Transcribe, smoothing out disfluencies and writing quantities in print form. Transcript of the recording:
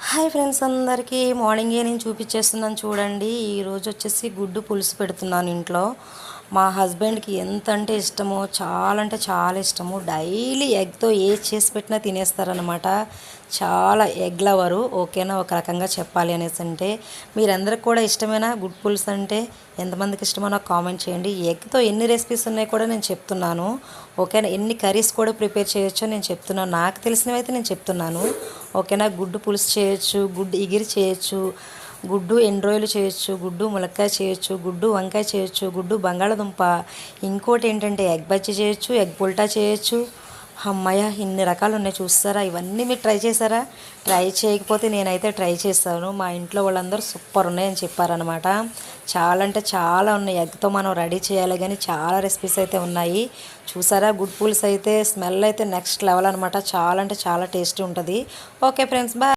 Hi friends, అందరికీ మార్నింగే నేను చూపించేస్తున్నాను చూడండి. ఈరోజు వచ్చేసి గుడ్డు పులుసు పెడుతున్నాను ఇంట్లో. మా హస్బెండ్కి ఎంత అంటే ఇష్టమో, చాలా అంటే చాలా ఇష్టము. డైలీ ఎగ్తో ఏది చేసి పెట్టినా తినేస్తారనమాట. చాలా ఎగ్ లవరు. ఓకేనా, ఒక రకంగా చెప్పాలి అనేసి అంటే మీరందరికి కూడా ఇష్టమేనా గుడ్డు పులుసు అంటే? ఎంతమందికి ఇష్టమో నాకు కామెంట్ చేయండి. ఎగ్తో ఎన్ని రెసిపీస్ ఉన్నాయి కూడా నేను చెప్తున్నాను. ఓకేనా, ఎన్ని కర్రీస్ కూడా ప్రిపేర్ చేయొచ్చో నేను చెప్తున్నాను. నాకు తెలిసినవి అయితే నేను చెప్తున్నాను. ఓకేనా, గుడ్డు పులుసు చేయొచ్చు, గుడ్డు ఇగిరి చేయొచ్చు, గుడ్డు ఎండ్రోయలు చేయొచ్చు, గుడ్డు ములక్కాయ చేయొచ్చు, గుడ్డు వంకాయ చేయొచ్చు, గుడ్డు బంగాళదుంప, ఇంకోటి ఏంటంటే ఎగ్ బజ్జీ చేయొచ్చు, ఎగ్ పుల్టా చేయొచ్చు. అమ్మయ్య, ఇన్ని రకాలు ఉన్నాయి చూస్తారా. ఇవన్నీ మీరు ట్రై చేశారా? ట్రై చేయకపోతే నేనైతే ట్రై చేస్తాను. మా ఇంట్లో వాళ్ళందరూ సూపర్ ఉన్నాయని చెప్పారనమాట. చాలా అంటే చాలా ఉన్నాయి. ఎగ్తో మనం రెడీ చేయాలి కానీ చాలా రెసిపీస్ అయితే ఉన్నాయి. చూసారా, గుడ్ పులుసు అయితే స్మెల్ అయితే నెక్స్ట్ లెవెల్ అనమాట. చాలా అంటే చాలా టేస్టీ ఉంటుంది. Okay friends, bye.